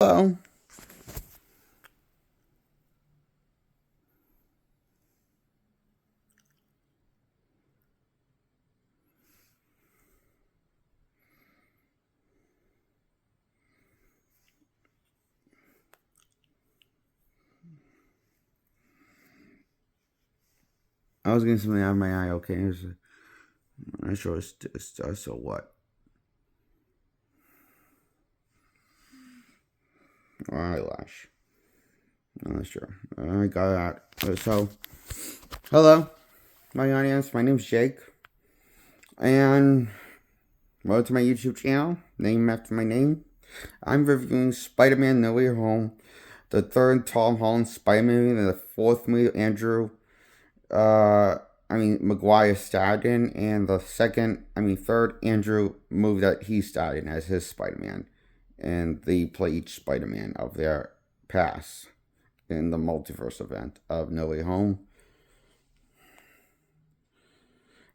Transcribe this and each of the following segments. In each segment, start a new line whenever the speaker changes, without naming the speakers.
Hello. I was getting something out of my eye. Okay, I'm not sure so what. Eyelash. I'm not sure. I got that. Hello, my audience. My name's Jake, and welcome to my YouTube channel, named after my name. I'm reviewing Spider-Man: No Way Home, the third Tom Holland Spider-Man movie, and the fourth movie Andrew. Uh, Maguire starred in, and the third Andrew movie that he starred in as his Spider-Man. And they play each Spider-Man of their past in the multiverse event of No Way Home.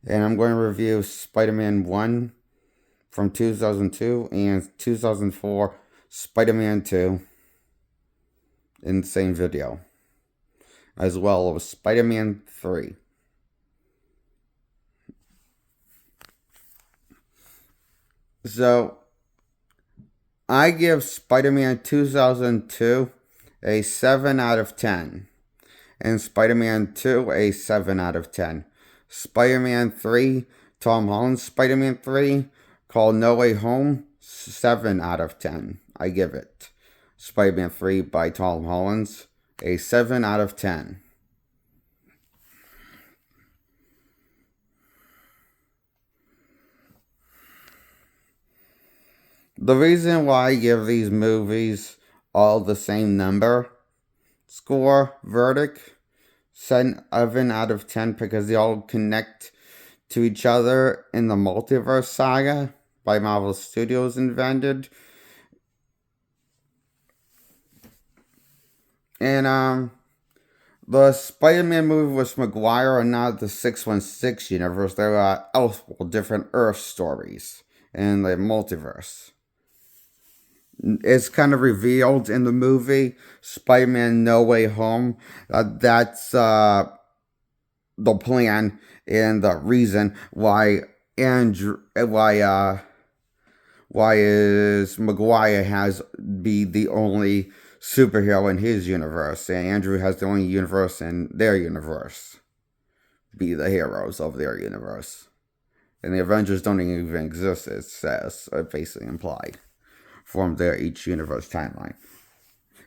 And I'm going to review Spider-Man 1 from 2002 and 2004 Spider-Man 2 in the same video, as well as Spider-Man 3. So, I give Spider-Man 2002 a 7 out of 10, and Spider-Man 2 a 7 out of 10. Spider-Man 3, Tom Holland's Spider-Man 3, called No Way Home, 7 out of 10. I give it. Spider-Man 3 by Tom Holland's, a 7 out of 10. The reason why I give these movies all the same number score verdict 7 out of 10 because they all connect to each other in the multiverse saga by Marvel Studios invented. And the Spider-Man movie with Maguire are not the 616 universe. There are multiple different Earth stories in the multiverse. It's kind of revealed in the movie Spider-Man: No Way Home. That's the plan and the reason why Andrew, why is Maguire has be the only superhero in his universe, and Andrew has the only universe in their universe. Be the heroes of their universe, and the Avengers don't even exist. It says, basically implied from their each universe timeline.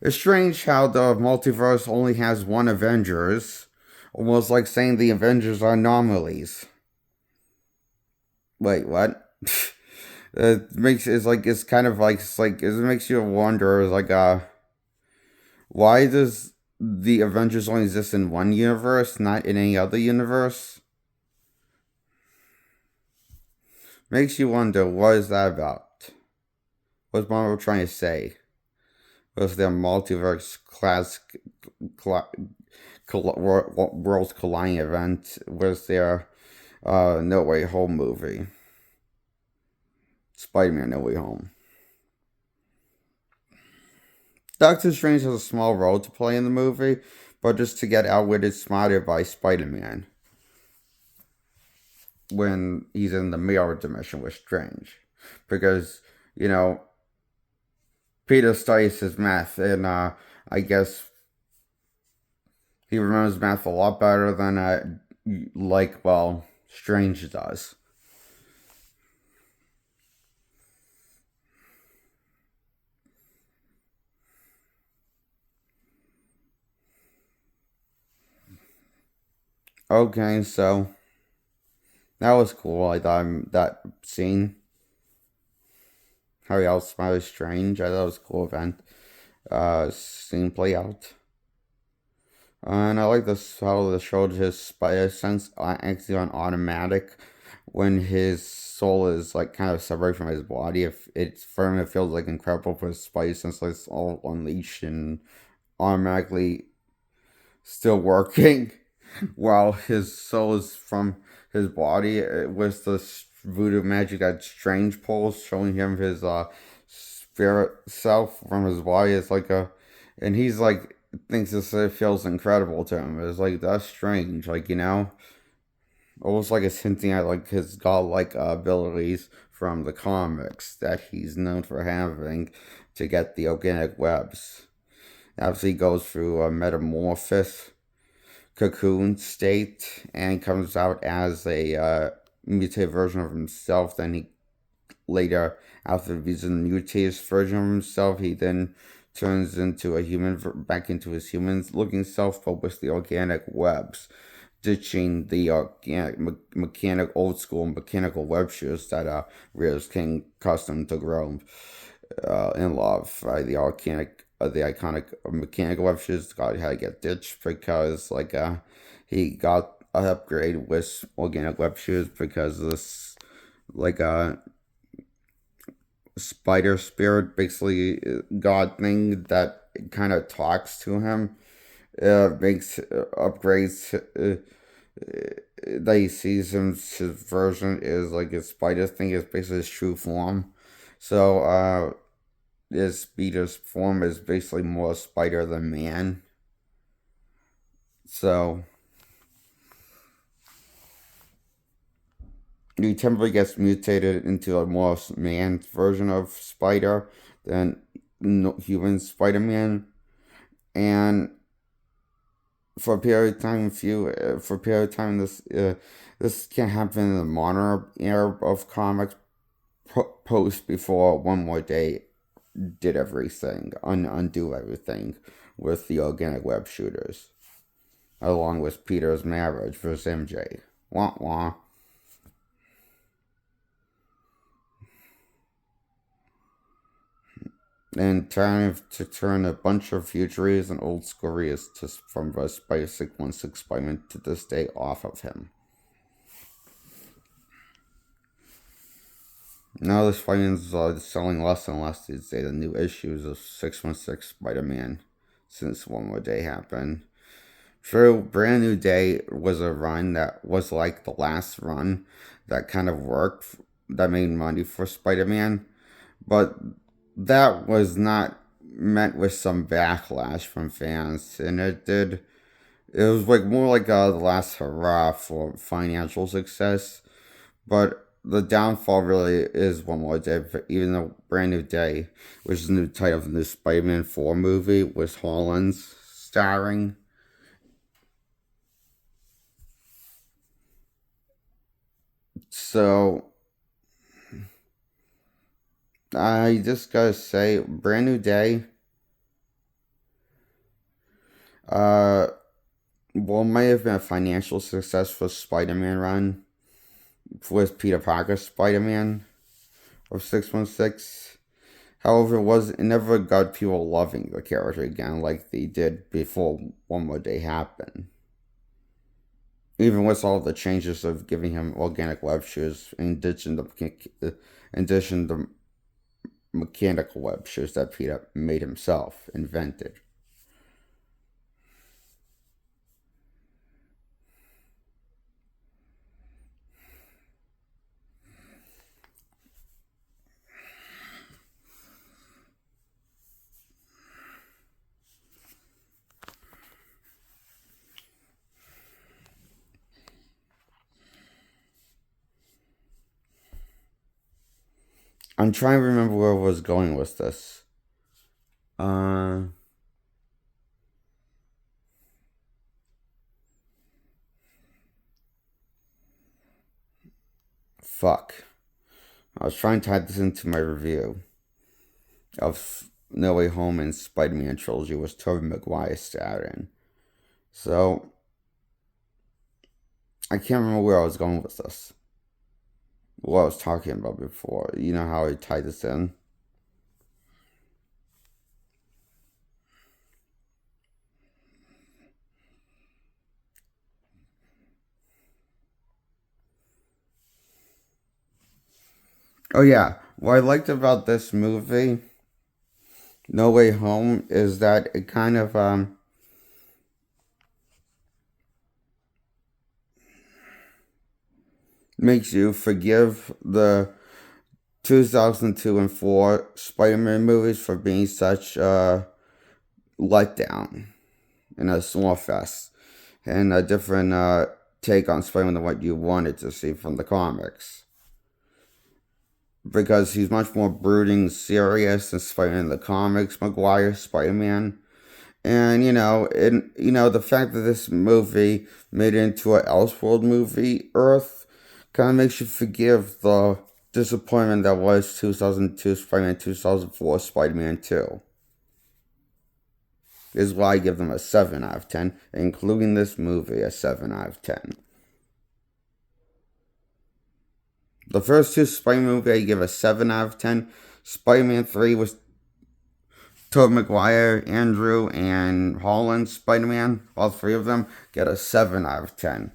It's strange how the multiverse only has one Avengers, almost like saying the Avengers are anomalies. Wait, what? It makes you wonder why does the Avengers only exist in one universe, not in any other universe? Makes you wonder, what is that about? What's Marvel trying to say? Was their multiverse worlds colliding event? Was their No Way Home movie? Spider-Man: No Way Home. Doctor Strange has a small role to play in the movie, but just to get outwitted, smarter by Spider-Man when he's in the mirror dimension with Strange, because you know Peter studies his math, and I guess he remembers math a lot better than Strange does. Okay, so that was cool. I thought that scene, how he outsmarted Strange, I thought it was a cool event. Scene play out. And I like this how they showed his spider sense actually on automatic when his soul is like kind of separate from his body. If it's for him, it feels like incredible for his spider sense like it's all unleashed and automatically still working while his soul is from his body. It was the voodoo magic that Strange pulls, showing him his spirit self from his body. It's like and he's like, thinks this feels incredible to him. It's like, that's strange, like, almost like it's hinting at like his godlike abilities from the comics that he's known for having to get the organic webs. As he goes through a metamorphosis cocoon state and comes out as a mutated version of himself. Then he later, after he's a mutated version of himself, he then turns into a human, back into his human-looking self, but with the organic webs, ditching the organic, old school mechanical web shoes that Rios King accustomed to grow in love. The iconic mechanical web shoes got had to get ditched because he got an upgrade with organic web shoes because of this like spider spirit, basically god thing that kind of talks to him. Makes upgrades that he sees him. His version is like his spider thing is basically his true form. So his speeder's form is basically more spider than man. So he temporarily gets mutated into a more man version of Spider than human Spider-Man, and for a period of time, this can happen in the modern era of comics. Post before One More Day did everything, undo everything with the organic web shooters, along with Peter's marriage versus MJ. Wah wah. And trying to turn a bunch of futurists and old scurries from the Spider 616 Spider-Man to this day off of him. Now the Spider-Man's selling less and less these days. The new issues of 616 Spider-Man since One More Day happened. True, Brand New Day was a run that was like the last run that kind of worked, that made money for Spider-Man, but that was not met with some backlash from fans, and it did. It was like more like the last hurrah for financial success, but the downfall really is One More Day. Even though Brand New Day, which is the new title of the new Spider-Man 4 movie, with Hollins starring. So I just gotta say, Brand New Day, uh, well, might have been a financial success for Spider-Man run with Peter Parker's Spider-Man of 616. However, it never got people loving the character again like they did before One More Day happened. Even with all the changes of giving him organic web shoes, in addition to mechanical web shoes that Peter made himself, invented. I'm trying to remember where I was going with this. Uh, Fuck. I was trying to tie this into my review of No Way Home and Spider-Man trilogy, was Tobey Maguire starred in. So I can't remember where I was going with this. What I was talking about before. You know how I tied this in? Oh yeah. What I liked about this movie, No Way Home, is that it kind of makes you forgive the 2002 and 4 Spider-Man movies for being such a letdown and a small fest, and a different take on Spider-Man than what you wanted to see from the comics. Because he's much more brooding, serious than Spider-Man in the comics, Maguire Spider-Man. And the fact that this movie made it into an Elseworld movie, Earth, kind of makes you forgive the disappointment that was 2002 Spider-Man, 2004 Spider-Man 2. This is why I give them a 7 out of 10, including this movie, a 7 out of 10. The first two Spider-Man movies I give a 7 out of 10. Spider-Man 3 was Tobey Maguire, Andrew, and Holland Spider-Man. All three of them get a 7 out of 10.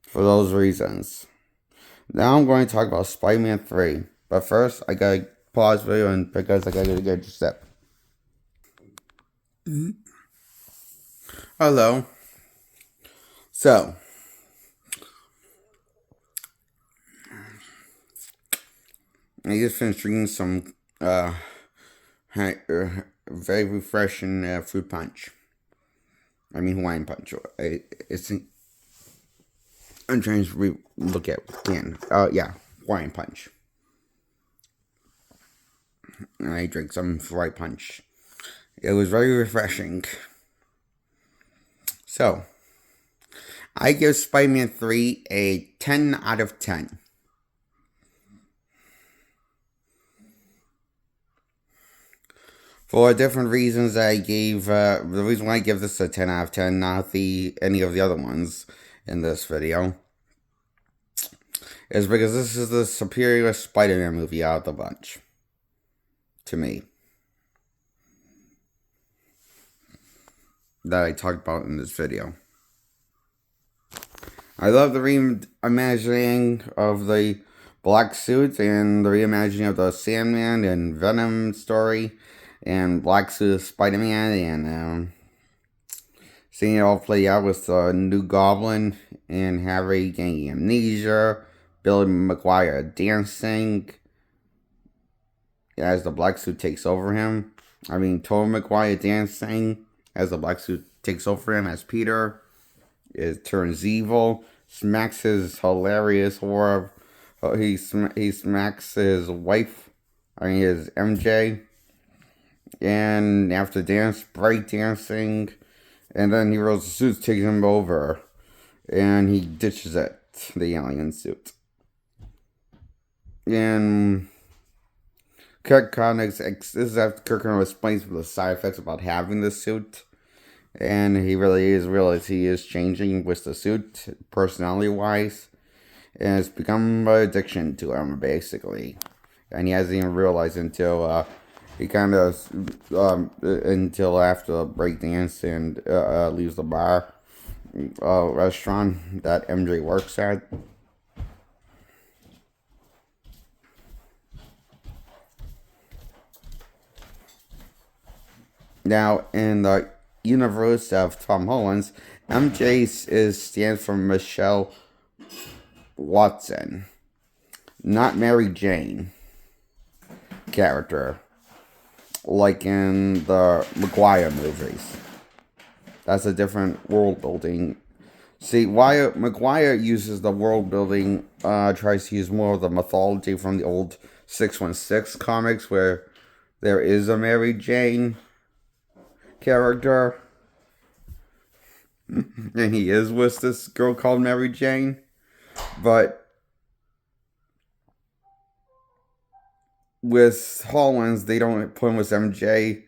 For those reasons. Now I'm going to talk about Spider-Man 3. But first, I gotta pause video and because I gotta get a step. Hello. So, I just finished drinking some very refreshing fruit punch. I mean Hawaiian punch. I'm trying to look at again. Yeah, Hawaiian punch. I drank some Hawaiian punch. It was very refreshing. So, I give Spider-Man 3 a 10 out of 10. For different reasons, I gave the reason why I give this a 10 out of 10, not any of the other ones in this video, is because this is the superior Spider-Man movie out of the bunch. To me. That I talked about in this video. I love the reimagining of the black suit and the reimagining of the Sandman and Venom story and Black Suit Spider-Man and seeing it all play out with the new Goblin and Harry getting amnesia, Billy Maguire dancing as the black suit takes over him. I mean, Tobey Maguire dancing as the black suit takes over him as Peter. It turns evil, smacks his hilarious horror. He smacks his wife, his MJ. And after break dancing, and then Heroes of Suits takes him over, and he ditches it, the alien suit. And Kirk Connors, this is after Kirk Connors explains the side effects about having the suit, and he realizes he is changing with the suit, personality-wise, and it's become an addiction to him, basically. And he hasn't even realized until he kind of until after the breakdance and leaves the bar restaurant that MJ works at. Now, in the universe of Tom Holland's, MJ stands for Michelle Watson, not Mary Jane character, like in the Maguire movies. That's a different world building. See, why Maguire uses the world building, tries to use more of the mythology from the old 616 comics, where there is a Mary Jane character, and he is with this girl called Mary Jane, but with Holland's, they don't put him with MJ,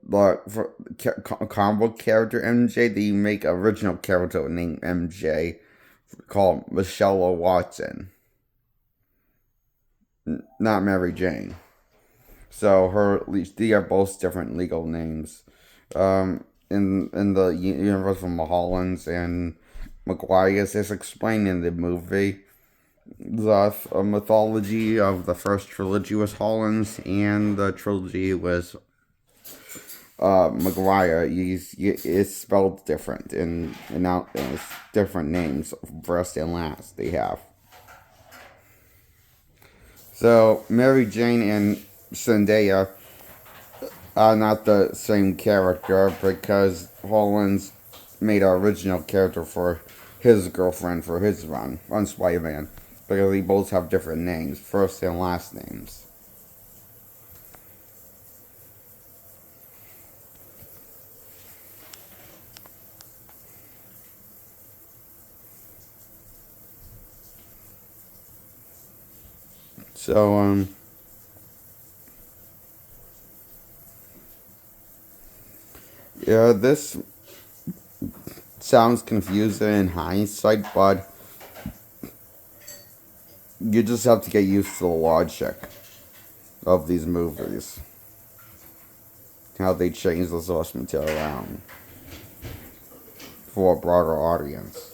but for comic book character MJ, they make original character named MJ called Michelle Watson, not Mary Jane. So they are both different legal names. In the universe from Holland's and Maguire's, is explained in the movie. The mythology of the first trilogy was Holland's, and the trilogy was Maguire, it's spelled different, and now it's different names, first and last they have. So Mary Jane and Zendaya are not the same character because Holland's made an original character for his girlfriend for his run on Spider-Man because they both have different names, first and last names. So yeah, this sounds confusing in hindsight, but you just have to get used to the logic of these movies. How they change the source material around for a broader audience.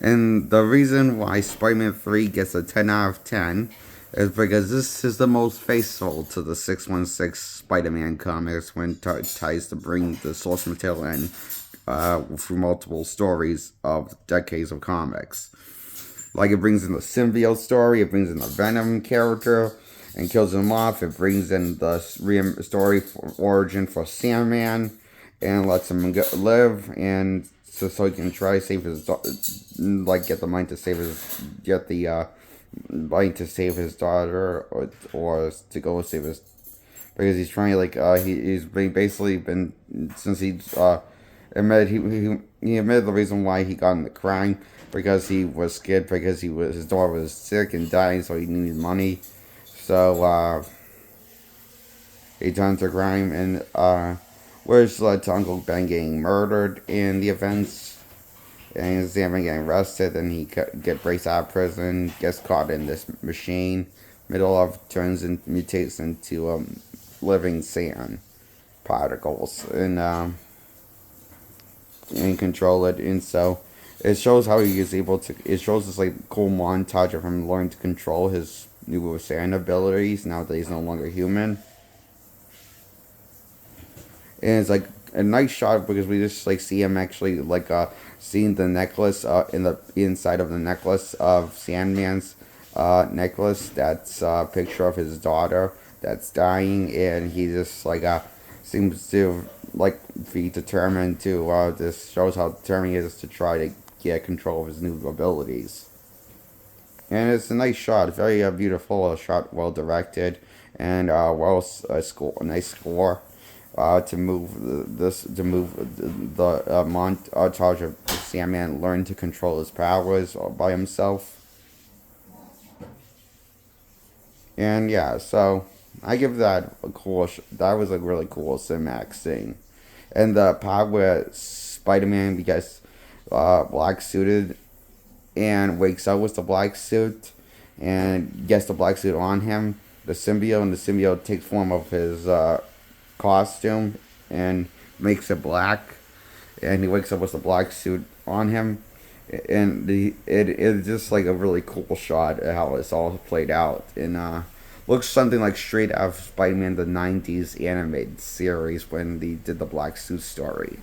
And the reason why Spider-Man 3 gets a 10 out of 10 is because this is the most faithful to the 616 Spider-Man comics when tries to bring the source material in through multiple stories of decades of comics. Like it brings in the symbiote story, it brings in the Venom character and kills him off. It brings in the story for origin for Sandman and lets him live, and so he can try to save his like get the money to save his get the money to save his daughter or to go save his because he's trying like he's basically been since he admitted he admitted the reason why he got into crime because he was scared because his daughter was sick and dying, so he needed money. So he turned to crime and which led to Uncle Ben getting murdered in the events. And Sam getting arrested, and he breaks out of prison, gets caught in this machine, middle of turns and mutates into living sand particles, and control it. And so it shows how he is able to. It shows this like cool montage of him learning to control his new sand abilities now that he's no longer human. And it's like a nice shot because we just like see him actually like seeing the necklace in the inside of the necklace of Sandman's necklace. That's a picture of his daughter that's dying, and he just like seems to like be determined to. This shows how determined he is to try to get control of his new abilities. And it's a nice shot, very beautiful shot, well directed, and a nice score to move the montage of Sandman learn to control his powers all by himself. And yeah, so I give that a cool. That was a really cool cinematic scene, and the part where Spider-Man gets black suited and wakes up with the black suit and gets the black suit on him. The symbiote and the symbiote takes form of his costume and makes it black, and he wakes up with the black suit on him, and it's just like a really cool shot at how it's all played out, and looks something like straight out of Spider-Man the '90s animated series when they did the black suit story,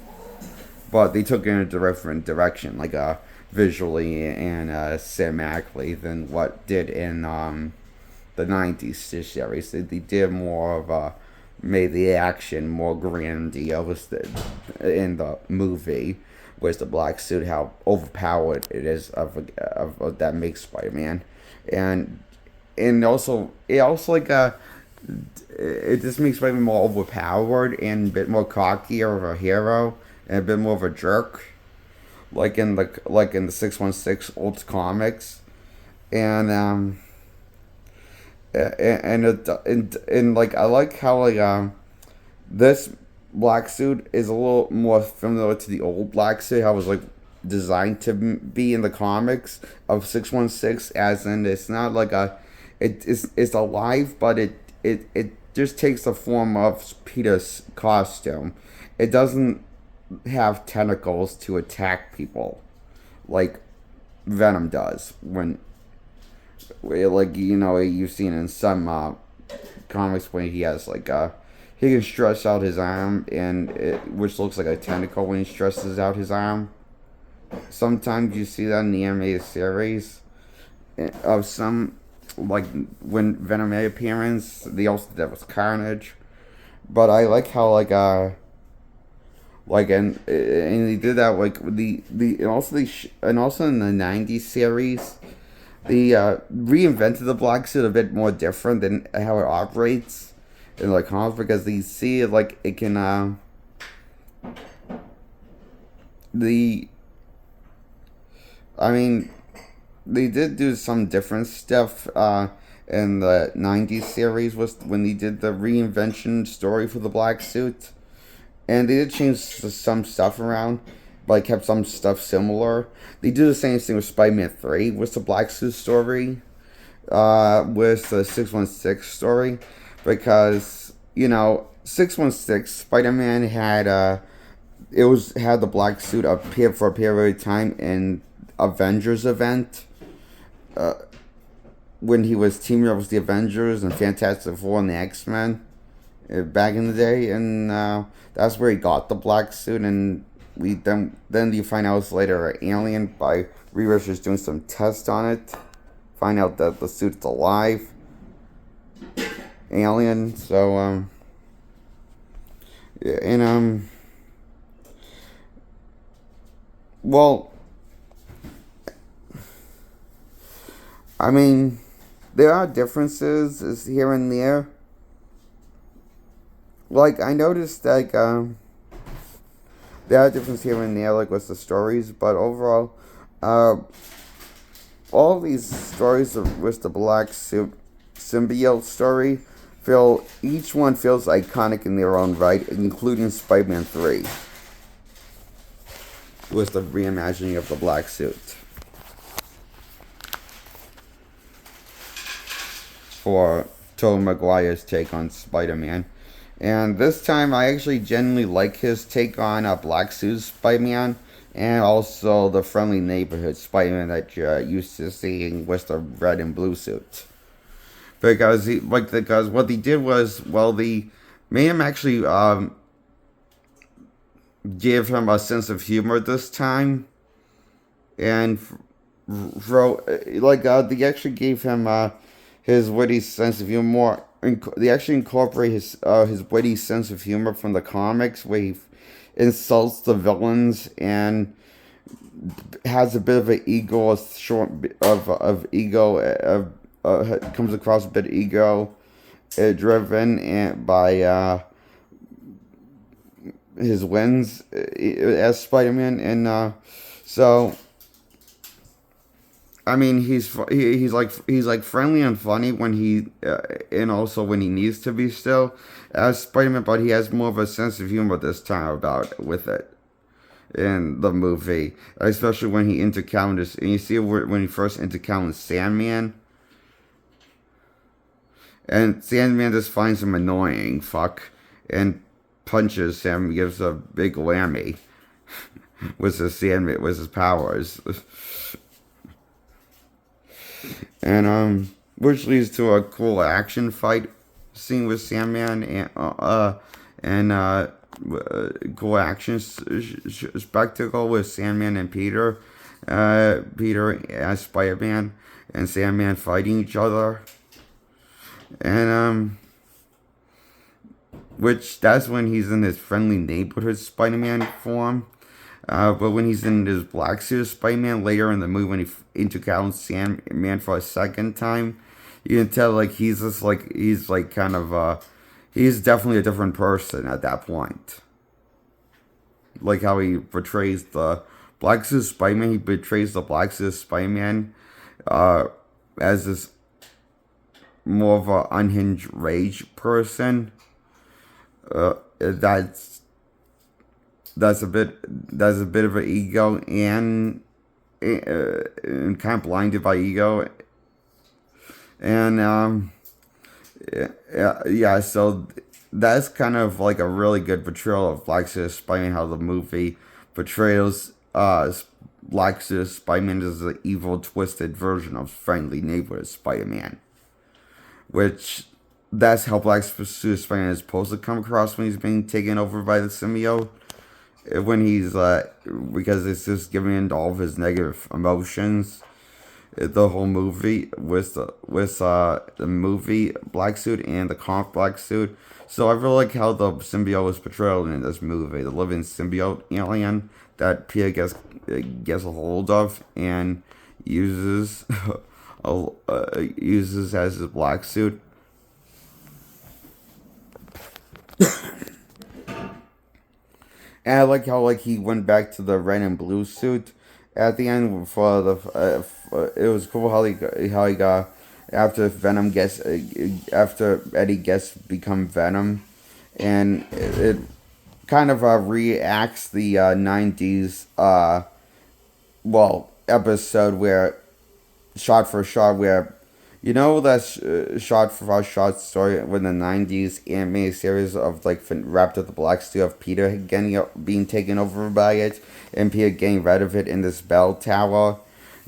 but they took it in a different direction, like visually and cinematically than what did in the '90s series. They did more of a made the action more grandiose in the movie, whereas the black suit how overpowered it is of that makes Spider-Man, and also it also like it just makes Spider-Man more overpowered and a bit more cockier of a hero and a bit more of a jerk, like in the 616 old comics, and and like I like how like this black suit is a little more familiar to the old black suit. How it was like designed to be in the comics of 616, as in it's not like it's alive, but it just takes the form of Peter's costume. It doesn't have tentacles to attack people, like Venom does. When, like, you've seen in some comics when he has like he can stretch out his arm, which looks like a tentacle when he stretches out his arm. Sometimes you see that in the animated series of some, like when Venom made appearance. They also did that with Carnage, but I like how and they did that like and also in the '90s series, they reinvented the black suit a bit more different than how it operates in like comics, because they see it like it can the I mean, they did do some different stuff in the '90s series was when they did the reinvention story for the black suit, and they did change some stuff around, but kept some stuff similar. They do the same thing with Spider-Man 3 with the black suit story, with the 616 story, because 616 Spider-Man had the black suit appear for a period of time in Avengers event, uh, when he was teaming up with the Avengers and Fantastic Four and the X-Men back in the day, and that's where he got the black suit. And then you find out later an alien by researchers doing some tests on it, find out that the suit's alive alien. So yeah, and well, I mean, there are differences here and there. Like I noticed, like there are differences here and there, like with the stories, but overall, uh, all these stories with the black symbiote story feel each one feels iconic in their own right, including Spider-Man 3 with the reimagining of the black suit for Tobey Maguire's take on Spider-Man. And this time, I actually genuinely like his take on Black Suit Spider-Man, and also the friendly neighborhood Spider-Man that you're used to seeing with the red and blue suit. Because what they did was, well, they made him actually give him a sense of humor this time, and they actually gave him his witty sense of humor. They actually incorporate his witty sense of humor from the comics, where he insults the villains and has a bit of an ego, a short bit of ego, comes across a bit ego driven and by his wins as Spider-Man, and so I mean he's like friendly and funny when and also when he needs to be still as Spider-Man, but he has more of a sense of humor this time about with it in the movie, especially when he encounters, and you see when he first encounters Sandman. And Sandman just finds him annoying, and punches him, gives a big whammy with his powers, and which leads to a cool action fight scene with Sandman and cool action spectacle with Sandman and Peter as Spider-Man and Sandman fighting each other. And which that's when he's in his friendly neighborhood Spider-Man form. But when he's in his black suit Spider-Man later in the movie, when he encounters Sandman for a second time, you can tell like he's definitely a different person at that point. Like how he portrays the black suit Spider-Man, he portrays the black suit Spider-Man as this more of an unhinged rage person. That's a bit of an ego and kind of blinded by ego, and yeah. So that's kind of like a really good portrayal of Black Suit Spider-Man, how the movie portrays Black Suit Spider-Man as an evil, twisted version of friendly neighborhood Spider-Man. Which, that's how Black Suit Spider-Man is supposed to come across when he's being taken over by the symbiote. When he's, because it's just giving into all of his negative emotions. The whole movie with the movie Black Suit and the comic Black Suit. So I really like how the symbiote was portrayed in this movie, the living symbiote alien that Peter gets a hold of and uses uses as his black suit. And I like how he went back to the red and blue suit at the end for the. It was cool how he got after Venom gets after Eddie gets become Venom, and it kind of reacts the 90s episode where shot for shot where that shot for shot story when the 90s animated series of wrapped up the black suit of Peter being taken over by it and Peter getting rid of it in this bell tower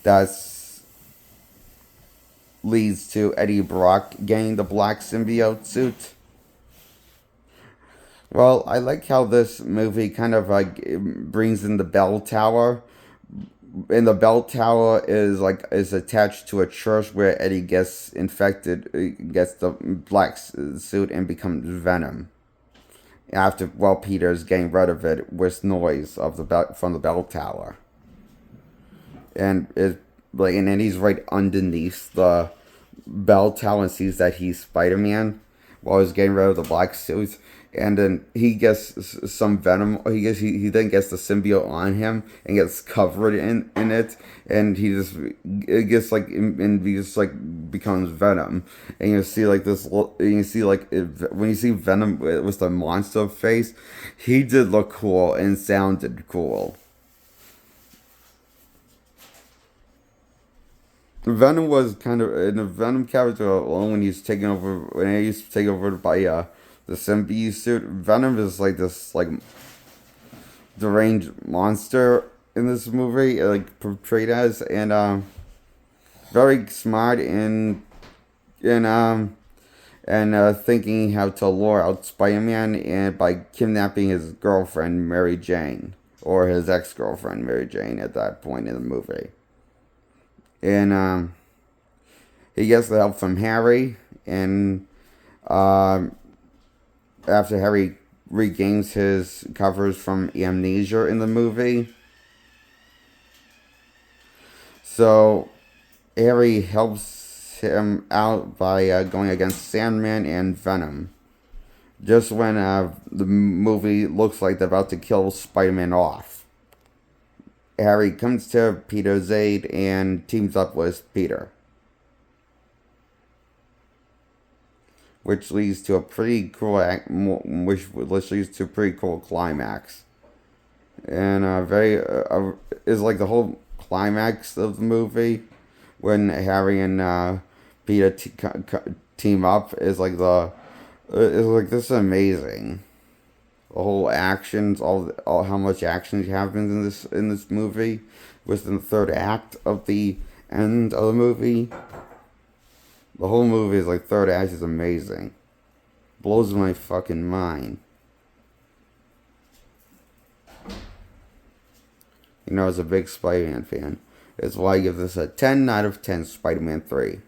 that leads to Eddie Brock getting the black symbiote suit. Well, I like how this movie kind of brings in the bell tower, and the bell tower is attached to a church where Eddie gets infected, gets the black suit and becomes Venom. While Peter's getting rid of it with noise of from the bell tower, and then he's right underneath the bell tower and sees that he's Spider-Man while he's getting rid of the black suit. And then he gets some venom. He then gets the symbiote on him and gets covered in it, and he just becomes Venom. And you see this. And you see when you see Venom with the monster face, he did look cool and sounded cool. Venom was kind of in the Venom character alone when he's taken over by the symbiote suit. Venom is this deranged monster in this movie, portrayed as, and very smart and thinking how to lure out Spider-Man and by kidnapping his girlfriend Mary Jane, or his ex-girlfriend Mary Jane at that point in the movie. And he gets the help from Harry, and after Harry regains his covers from amnesia in the movie. So Harry helps him out by going against Sandman and Venom. Just when the movie looks like they're about to kill Spider-Man off, Harry comes to Peter's aid and teams up with Peter, which leads to a pretty cool climax, and is the whole climax of the movie when Harry and Peter team up is this is amazing. The whole actions, all how much action happens in this movie, within the third act of the end of the movie. The whole movie is third act is amazing. Blows my fucking mind. As a big Spider-Man fan, that's why I give this a 10 out of 10 Spider-Man 3.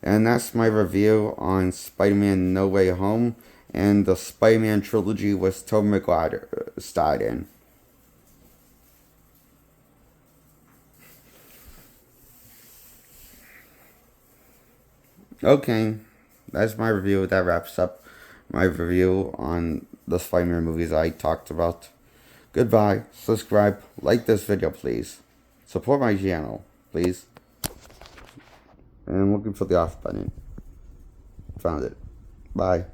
And that's my review on Spider-Man No Way Home and the Spider-Man trilogy with Tobey Maguire starred in. Okay, that's my review. That wraps up my review on the Spider-Man movies I talked about. Goodbye. Subscribe. Like this video, please. Support my channel, please. And I'm looking for the off button. Found it. Bye.